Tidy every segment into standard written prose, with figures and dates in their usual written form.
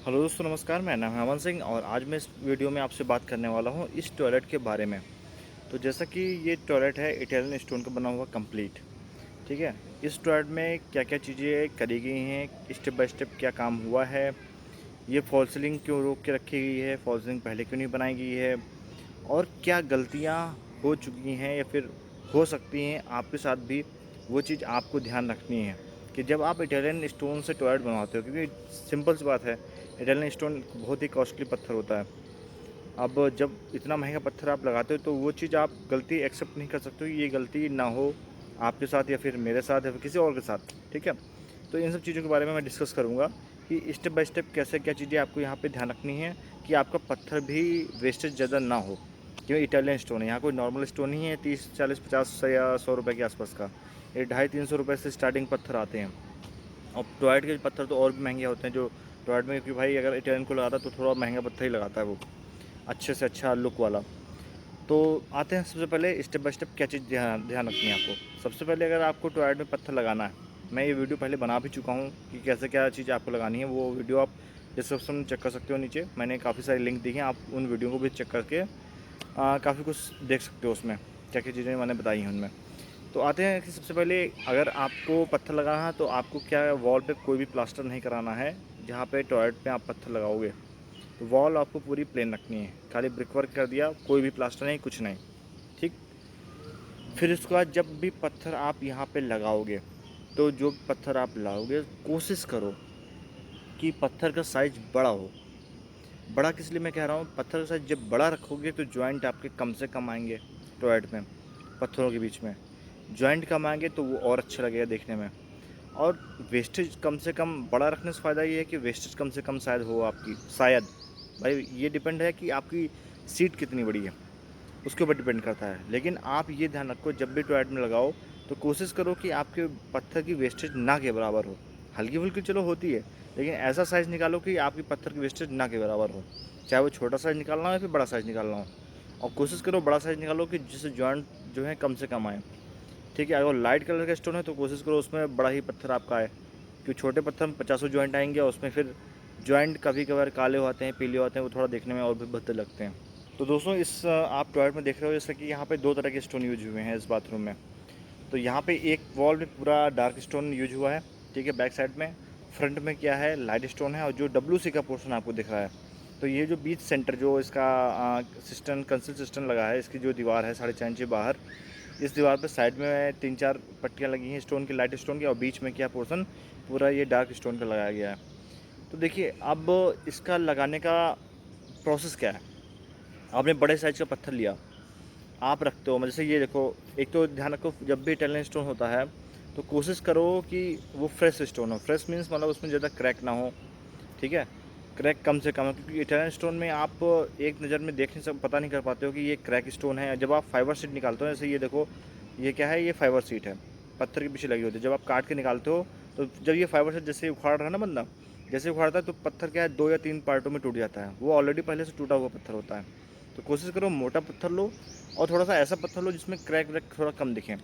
Hello दोस्तों, नमस्कार। मेरा नाम है अमन सिंह और आज मैं इस वीडियो में आपसे बात करने वाला हूँ इस टॉयलेट के बारे में। तो जैसा कि ये टॉयलेट है इटालियन स्टोन का बना हुआ कंप्लीट, ठीक है। इस टॉयलेट में क्या क्या चीज़ें करी गई हैं, स्टेप बाय स्टेप क्या काम हुआ है, ये फॉल सीलिंग क्यों रोक के रखी गई है, फॉल सीलिंग पहले क्यों नहीं बनाई गई है, और क्या गलतियाँ हो चुकी हैं या फिर हो सकती हैं आपके साथ भी, वो चीज़ आपको ध्यान रखनी है कि जब आप इटालियन स्टोन से टॉयलेट बनवाते हो। क्योंकि सिंपल सी बात है, इटालियन स्टोन बहुत ही कॉस्टली पत्थर होता है। अब जब इतना महंगा पत्थर आप लगाते हो तो वो चीज़ आप गलती एक्सेप्ट नहीं कर सकते हो कि ये गलती ना हो आपके साथ या फिर मेरे साथ या फिर किसी और के साथ, ठीक है। तो इन सब चीज़ों के बारे में मैं डिस्कस करूँगा कि स्टेप बाय स्टेप कैसे क्या चीज़ें आपको यहाँ पे ध्यान रखनी है कि आपका पत्थर भी वेस्टेज ज़्यादा ना हो। क्योंकि इटालियन स्टोन है, यहाँ कोई नॉर्मल स्टोन नहीं है 30 40 50 या 100 रुपये के आसपास का। ये 250 300 रुपये से स्टार्टिंग पत्थर आते हैं। और टॉयलेट के पत्थर तो और भी महंगे होते हैं जो टॉयलेट में, क्योंकि भाई अगर इटालियन को लगाता है तो थोड़ा महंगा पत्थर ही लगाता है वो, अच्छे से अच्छा लुक वाला। तो आते हैं सबसे पहले स्टेप बाय स्टेप क्या चीज़ ध्यान ध्यान रखनी है आपको। सबसे पहले अगर आपको टॉयलेट में पत्थर लगाना है, मैं ये वीडियो पहले बना भी चुका हूँ कि कैसे क्या चीज़ आपको लगानी है। वो वीडियो आप डिस्क्रिप्शन में चेक कर सकते हो, नीचे मैंने काफ़ी सारी लिंक दी हैं, आप उन वीडियो को भी चेक करके काफ़ी कुछ देख सकते हो उसमें, क्या क्या चीज़ें मैंने बताई हैं उनमें। तो आते हैं कि सबसे पहले अगर आपको पत्थर लगाना है तो आपको क्या वॉल पे कोई भी प्लास्टर नहीं कराना है। जहाँ पे टॉयलेट पे आप पत्थर लगाओगे तो वॉल आपको पूरी प्लेन रखनी है, खाली ब्रिक वर्क कर दिया, कोई भी प्लास्टर नहीं, कुछ नहीं, ठीक। फिर उसके बाद जब भी पत्थर आप यहाँ पे लगाओगे तो जो पत्थर आप लगाओगे कोशिश करो कि पत्थर का साइज़ बड़ा हो। बड़ा किस लिए मैं कह रहा हूँ, पत्थर का साइज़ जब बड़ा रखोगे तो जॉइंट आपके कम से कम आएंगे टॉयलेट में, पत्थरों के बीच में जॉइंट कम आएंगे तो वो और अच्छा लगेगा देखने में। और वेस्टेज कम से कम बड़ा रखने से फ़ायदा ये है कि वेस्टेज कम से कम शायद हो आपकी, शायद। भाई ये डिपेंड है कि आपकी सीट कितनी बड़ी है, उसके ऊपर डिपेंड करता है। लेकिन आप ये ध्यान रखो जब भी टॉयलेट में लगाओ तो कोशिश करो कि आपके पत्थर की वेस्टेज ना के बराबर हो। हल्की फुल्की चलो होती है, लेकिन ऐसा साइज़ निकालो कि आपकी पत्थर की वेस्टेज ना के बराबर हो। चाहे वो छोटा साइज़ निकालना हो या फिर बड़ा साइज़ निकालना हो, और कोशिश करो बड़ा साइज़ निकालो कि जिससे जॉइंट जो है कम से कम आए, ठीक है। अगर लाइट कलर का स्टोन है तो कोशिश करो उसमें बड़ा ही पत्थर आपका आए, क्योंकि छोटे पत्थर में 50 जॉइंट आएंगे और उसमें फिर जॉइंट कभी कभार काले होते हैं, पीले होते हैं, वो थोड़ा देखने में और भी भद्दे लगते हैं। तो दोस्तों आप टॉयलेट में देख रहे हो जैसे कि यहाँ पे दो तरह के स्टोन यूज हुए हैं इस बाथरूम में। तो यहाँ पे एक वॉल में पूरा डार्क स्टोन यूज हुआ है, ठीक है, बैक साइड में। फ्रंट में क्या है, लाइट स्टोन है, और जो WC का पोर्शन आपको दिख रहा है, तो ये जो बीच सेंटर जो इसका सिस्टम कंसिल सिस्टम लगा है, इसकी जो दीवार है 4.5 इंच बाहर, इस दीवार पे साइड में 3 4 पट्टियाँ लगी हैं स्टोन की, लाइट स्टोन की, और बीच में क्या पोर्शन पूरा ये डार्क स्टोन का लगाया गया है। तो देखिए अब इसका लगाने का प्रोसेस क्या है। आपने बड़े साइज का पत्थर लिया, आप रखते हो, जैसे ये देखो, एक तो ध्यान रखो जब भी इटालियन स्टोन होता है तो कोशिश करो कि वो फ्रेश स्टोन हो। फ्रेश मीन्स मतलब उसमें ज़्यादा क्रैक ना हो, ठीक है। क्रैक कम से कम हो, क्योंकि इटालियन स्टोन में आप एक नज़र में देखने से पता नहीं कर पाते हो कि ये क्रैक स्टोन है। जब आप फाइबर शीट निकालते हो, जैसे ये देखो, ये क्या है, ये फाइबर शीट है, पत्थर के पीछे लगी होती है। जब आप काट के निकालते हो तो जब ये फाइबर शीट जैसे उखाड़ रहा है ना बंदा, जैसे उखाड़ता है तो पत्थर क्या है 2 या 3 पार्टों में टूट जाता है, वो ऑलरेडी पहले से टूटा हुआ पत्थर होता है। तो कोशिश करो मोटा पत्थर लो, और थोड़ा सा ऐसा पत्थर लो जिसमें क्रैक व्रैक थोड़ा कम दिखे।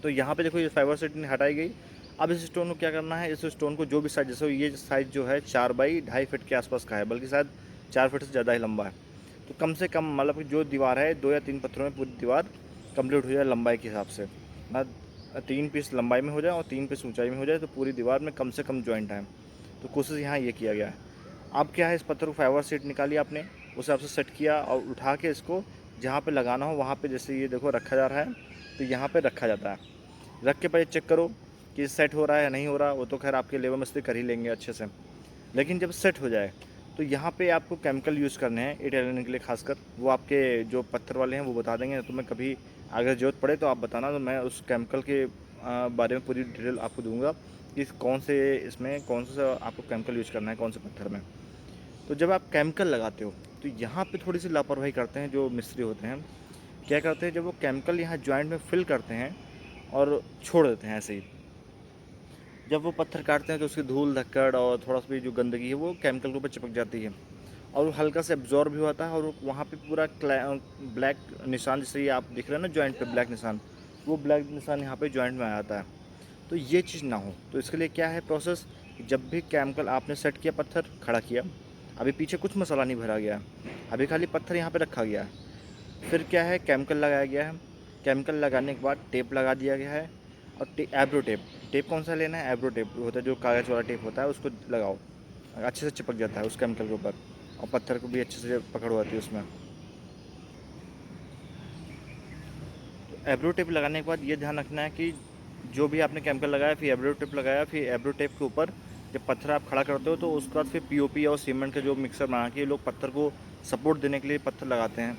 तो यहाँ पे देखो ये फाइबर शीट हटाई गई। अब इस स्टोन को क्या करना है, इस स्टोन को जो भी साइज, जैसे ये साइज जो है 4 बाई 2.5 फीट के आसपास का है, बल्कि शायद 4 फीट से ज़्यादा ही लंबा है। तो कम से कम मतलब कि जो दीवार है 2 या 3 पत्थरों में पूरी दीवार कंप्लीट हो जाए लंबाई के हिसाब से, ना 3 पीस लंबाई में हो जाए और 3 पीस ऊंचाई में हो जाए, तो पूरी दीवार में कम से कम जॉइंट आए। तो कोशिश यहाँ ये किया गया है। अब क्या है, इस पत्थर को फाइबर शीट निकाली आपने, उस हिसाब से सेट किया और उठा के इसको जहाँ पे लगाना हो वहाँ पे, जैसे ये देखो रखा जा रहा है, तो यहाँ पे रखा जाता है। रख के पहले चेक करो कि सेट हो रहा है या नहीं हो रहा। वो तो खैर आपके लेबर मिस्त्री कर ही लेंगे अच्छे से। लेकिन जब सेट हो जाए तो यहाँ पे आपको केमिकल यूज़ करने हैं इटालियन के लिए खासकर, वो आपके जो पत्थर वाले हैं वो बता देंगे। तो मैं कभी अगर ज़रूरत पड़े तो आप बताना, तो मैं उस केमिकल के बारे में पूरी डिटेल आपको दूंगा कि कौन से इसमें कौन सा आपको केमिकल यूज़ करना है, कौन से पत्थर में। तो जब आप केमिकल लगाते हो तो यहाँ पे थोड़ी सी लापरवाही करते हैं जो मिस्त्री होते हैं। क्या करते हैं, जब वो केमिकल यहाँ जॉइंट में फिल करते हैं और छोड़ देते हैं ऐसे ही, जब वो पत्थर काटते हैं तो उसकी धूल धक्कड़ और थोड़ा सा भी जो गंदगी है वो केमिकल के ऊपर चिपक जाती है, और वो हल्का से एब्जॉर्ब भी होता है, और वहाँ पे पूरा ब्लैक निशान, जैसे ये आप दिख रहे हैं ना जॉइंट पे ब्लैक निशान, वो ब्लैक निशान यहाँ पे जॉइंट में आ जाता है। तो ये चीज़ ना हो तो इसके लिए क्या है प्रोसेस, कि जब भी केमिकल आपने सेट किया, पत्थर खड़ा किया, अभी पीछे कुछ मसाला नहीं भरा गया, अभी खाली पत्थर यहाँ पे रखा गया है। फिर क्या है, केमिकल लगाया गया है। केमिकल लगाने के बाद टेप लगा दिया गया है। और एब्रो टेप, टेप कौन सा लेना है, एब्रो टेप होता है जो कागज़ वाला टेप होता है, उसको लगाओ, अच्छे से चिपक जाता है उस केमिकल के ऊपर, और पत्थर को भी अच्छे से पकड़ होती है उसमें। तो एब्रो टेप लगाने के बाद ये ध्यान रखना है कि जो भी आपने केमिकल लगाया, फिर एब्रो टेप लगाया, फिर एब्रो टेप के ऊपर जब पत्थर आप खड़ा करते हो तो उसके बाद फिर पीओपी और सीमेंट का जो मिक्सर बना के ये लोग पत्थर को सपोर्ट देने के लिए पत्थर लगाते हैं,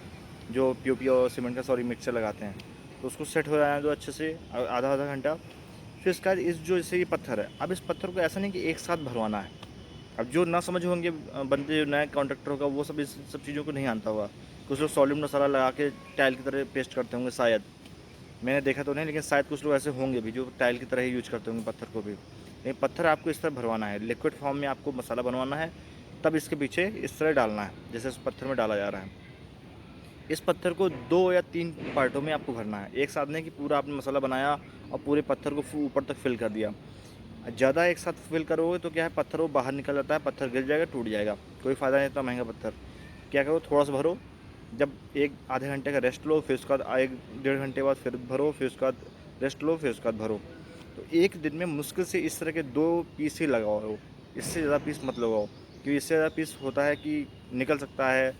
जो पीओपी और सीमेंट का मिक्सर लगाते हैं। तो उसको सेट हो जाए दो अच्छे से, आधा आधा घंटा। फिर इसके बाद इस जो जैसे ये पत्थर है, अब इस पत्थर को ऐसा नहीं कि एक साथ भरवाना है। अब जो ना समझ होंगे बंदे, जो नया कॉन्ट्रैक्टर होगा, वो सब इस सब चीज़ों को नहीं जानता होगा। कुछ लोग सॉलिड मसाला लगा के टाइल की तरह पेस्ट करते होंगे शायद, मैंने देखा तो नहीं, लेकिन शायद कुछ लोग ऐसे होंगे भी जो टाइल की तरह ही यूज करते होंगे पत्थर को भी। लेकिन पत्थर आपको इस तरह भरवाना है, लिक्विड फॉर्म में आपको मसाला बनवाना है, तब इसके पीछे इस तरह डालना है जैसे इस पत्थर में डाला जा रहा है। इस पत्थर को 2 या 3 पार्टों में आपको भरना है, एक साथ नहीं कि पूरा आपने मसाला बनाया और पूरे पत्थर को ऊपर तक फिल कर दिया। ज़्यादा एक साथ फिल करोगे तो क्या है, पत्थर वो बाहर निकल जाता है, पत्थर गिर जाएगा, टूट जाएगा, कोई फ़ायदा नहीं, इतना महंगा पत्थर। क्या करो, थोड़ा सा भरो, जब एक आधे घंटे का रेस्ट लो, फिर उसके बाद 1 डेढ़ घंटे बाद फिर भरो, फिर उसके बाद रेस्ट लो, फिर उसके बाद भरो। तो एक दिन में मुश्किल से इस तरह के 2 पीस ही लगाओ, इससे ज़्यादा पीस मत लगाओ, क्योंकि इससे ज़्यादा पीस होता है कि निकल सकता है,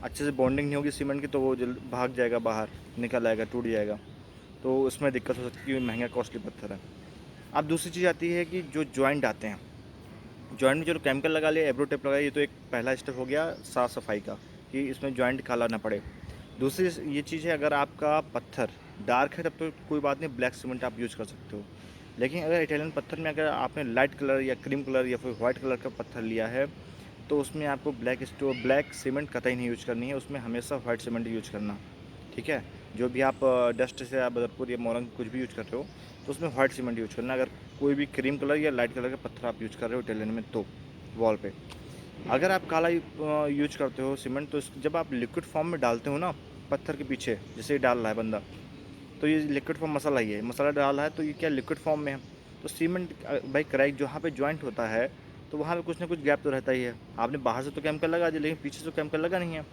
अच्छे से बॉन्डिंग नहीं होगी सीमेंट की, तो वो जल्द भाग जाएगा बाहर, निकल आएगा, टूट जाएगा, तो उसमें दिक्कत हो सकती है, क्योंकि महंगा कॉस्टली पत्थर है। अब दूसरी चीज़ आती है कि जो जॉइंट आते हैं, जॉइंट में चलो केमिकल लगा लिया, एब्रो टेप लगाया, ये तो एक पहला स्टेप हो गया साफ़ सफाई का, कि इसमें जॉइंट काला ना पड़े। दूसरी ये चीज़ है, अगर आपका पत्थर डार्क है तब तो कोई बात नहीं, ब्लैक सीमेंट आप यूज़ कर सकते हो। लेकिन अगर इटालियन पत्थर में अगर आपने लाइट कलर या क्रीम कलर या फिर वाइट कलर का पत्थर लिया है, तो उसमें आपको ब्लैक सीमेंट कतई नहीं यूज करनी है, उसमें हमेशा वाइट सीमेंट यूज करना। ठीक है, जो भी आप डस्ट से आप बदरपुर या मोरंग कुछ भी यूज कर रहे हो, तो उसमें वाइट सीमेंट यूज करना। अगर कोई भी क्रीम कलर या लाइट कलर का पत्थर आप यूज कर रहे हो इटालियन में, तो वॉल पे अगर आप काला यूज करते हो सीमेंट, तो जब आप लिक्विड फॉर्म में डालते हो ना पत्थर के पीछे, जैसे ही डाल रहा है बंदा, तो ये लिक्विड फॉर्म मसाला ही है, मसाला डाल रहा है तो ये क्या लिक्विड फॉर्म में है, तो सीमेंट भाई क्रैक जहाँ पे जॉइंट होता है, तो वहाँ पे कुछ ना कुछ गैप तो रहता ही है। आपने बाहर से तो केमिकल लगा दिया, लेकिन पीछे से तो केमिकल लगा नहीं है,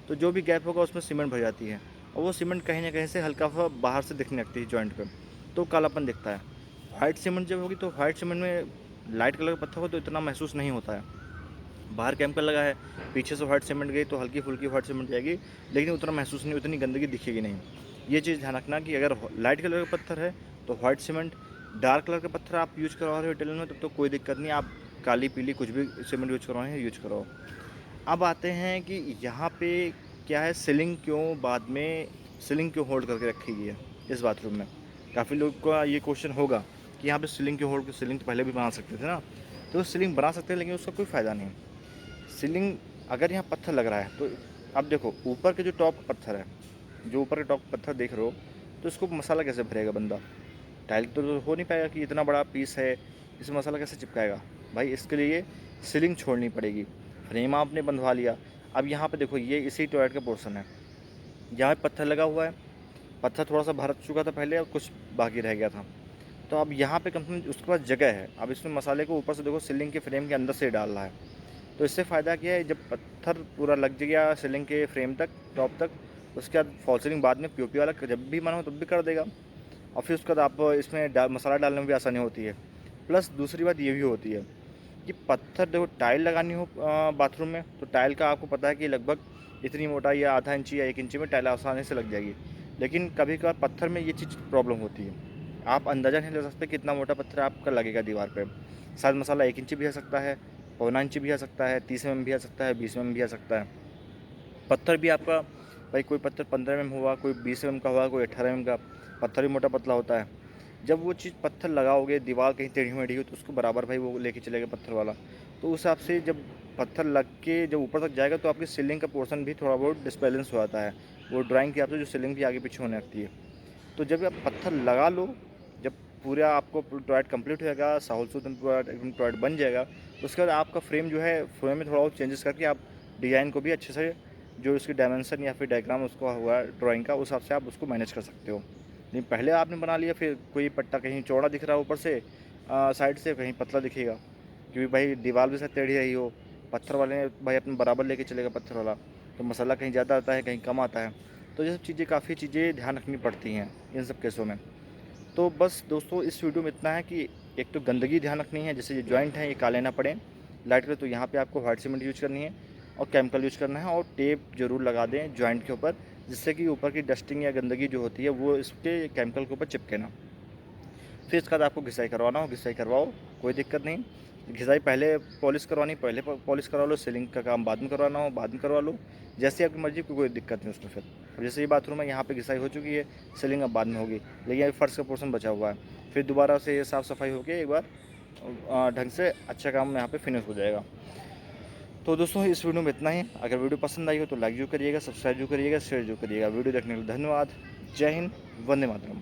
तो जो भी गैप होगा उसमें सीमेंट भर जाती है, और वो सीमेंट कहीं ना कहीं से हल्का सा बाहर से दिखने लगती है जॉइंट पे, तो कालापन दिखता है। वाइट सीमेंट जब होगी, तो वाइट सीमेंट में लाइट कलर का पत्थर हो तो इतना महसूस नहीं होता है। बाहर केमिकल लगा है, पीछे से वाइट सीमेंट गई तो हल्की फुल्की वाइट सीमेंट जाएगी, लेकिन उतना महसूस नहीं, उतनी गंदगी दिखेगी नहीं। ये चीज़ ध्यान रखना कि अगर लाइट कलर का पत्थर है तो वाइट सीमेंट, डार्क कलर का पत्थर आप यूज करवा रहे हो इटालियन में, तब तो कोई दिक्कत नहीं, आप काली पीली कुछ भी सीमेंट यूज करवाए हैं यूज कराओ। अब आते हैं कि यहाँ पे क्या है, सीलिंग क्यों बाद में, सीलिंग क्यों होल्ड करके रखी गई है इस बाथरूम में। काफ़ी लोग का ये क्वेश्चन होगा कि यहाँ पे सीलिंग क्यों होल्ड, सीलिंग तो पहले भी बना सकते थे ना, तो सीलिंग बना सकते हैं, लेकिन उसका कोई फ़ायदा नहीं। सीलिंग अगर यहाँ पत्थर लग रहा है, तो अब देखो ऊपर के जो टॉप पत्थर है, जो ऊपर के टॉप पत्थर देख रहे हो, तो इसको मसाला कैसे भरेगा बंदा, टाइल तो हो नहीं पाएगा कि इतना बड़ा पीस है, इसमें मसाला कैसे चिपकाएगा। भाई इसके लिए सीलिंग छोड़नी पड़ेगी, फ्रेम आपने बंधवा लिया। अब यहाँ पे देखो, ये इसी टॉयलेट का पोर्शन है, यहाँ पे पत्थर लगा हुआ है, पत्थर थोड़ा सा भर चुका था पहले और कुछ बाकी रह गया था, तो अब यहाँ पे कम से कम उसके पास जगह है। अब इसमें मसाले को ऊपर से देखो सीलिंग के फ्रेम के अंदर से डाल रहा है, तो इससे फ़ायदा क्या है, जब पत्थर पूरा लग गया सीलिंग के फ्रेम तक, टॉप तक, उसके बाद फॉल सीलिंग बाद में पीओपी वाला जब भी मन हो तब भी कर देगा, और फिर उसके बाद आप इसमें मसाला डालने में भी आसानी होती है। प्लस दूसरी बात ये भी होती है कि पत्थर देखो, टाइल लगानी हो बाथरूम में, तो टाइल का आपको पता है कि लगभग इतनी मोटाई या आधा इंची या 1 इंची में टाइल आसानी से लग जाएगी। लेकिन कभी कभार पत्थर में ये चीज़ प्रॉब्लम होती है, आप अंदाज़ा नहीं लगा सकते कितना मोटा पत्थर आपका लगेगा दीवार पे। शायद मसाला 1 इंची भी आ सकता है, 1.25 इंची भी आ सकता है, 30 mm भी आ सकता है, 20 mm भी आ सकता है। पत्थर भी आपका, भाई कोई पत्थर 15 mm हुआ, कोई 20 mm का हुआ, कोई 18 mm का, पत्थर भी मोटा पतला होता है। जब वो चीज़ पत्थर लगाओगे, दीवार कहीं टेढ़ी मेढ़ी हो, तो उसको बराबर भाई वो लेके चलेगा पत्थर वाला, तो उस हिसाब से जब पत्थर लग के जब ऊपर तक जाएगा, तो आपकी सीलिंग का पोर्शन भी थोड़ा बहुत डिसबैलेंस हो जाता है, वो ड्राइंग के हिसाब से जो सीलिंग भी आगे पीछे होने लगती है। तो जब आप पत्थर लगा लो, जब पूरा आपको टॉयलेट कंप्लीट हो जाएगा, साहुल सूदन पूरा एकदम टॉयलेट बन जाएगा, तो उसके बाद आपका फ्रेम जो है, फ्रेम में थोड़ा बहुत चेंजेस करके आप डिज़ाइन को भी अच्छे से, जो उसकी डायमेंशन या फिर डायग्राम उसका हुआ ड्राइंग का, उस हिसाब से आप उसको मैनेज कर सकते हो। नहीं पहले आपने बना लिया, फिर कोई पट्टा कहीं चौड़ा दिख रहा है ऊपर से साइड से, कहीं पतला दिखेगा, क्योंकि भाई दीवार भी शायद टेढ़ी रही हो, पत्थर वाले ने भाई अपने बराबर लेके चलेगा पत्थर वाला, तो मसाला कहीं ज़्यादा आता है कहीं कम आता है। तो ये सब चीज़ें काफ़ी चीज़ें ध्यान रखनी पड़ती हैं इन सब केसों में। तो बस दोस्तों इस वीडियो में इतना है कि एक तो गंदगी ध्यान रखनी है, जैसे ये जॉइंट है ये काले ना पड़े लाइट कलर, तो यहाँ पे आपको वाइट सीमेंट यूज करनी है और केमिकल यूज करना है, और टेप जरूर लगा दें जॉइंट के ऊपर, जिससे कि ऊपर की डस्टिंग या गंदगी जो होती है वो इसके केमिकल के ऊपर चिपके ना। फिर इसके बाद आपको घिसाई करवाना हो घिसाई करवाओ, कोई दिक्कत नहीं। घिसाई पहले पॉलिश करवानी पहले पॉलिश करवा लो, सीलिंग का काम बाद में करवाना हो बाद में करवा लो, जैसे आपकी मर्जी, कोई दिक्कत नहीं उसमें। फिर अब जैसे ये बाथरूम है यहाँ पे घिसाई हो चुकी है, सीलिंग अब बाद में होगी, लेकिन अभी फर्श का पोर्शन बचा हुआ है। फिर दोबारा से ये साफ़ सफाई होकर एक बार ढंग से अच्छा काम यहाँ पे फिनिश हो जाएगा। तो दोस्तों इस वीडियो में इतना ही। अगर वीडियो पसंद आई हो तो लाइक जो करिएगा, सब्सक्राइब जो करिएगा, शेयर जो करिएगा। वीडियो देखने के लिए धन्यवाद। जय हिंद, वंदे मातरम।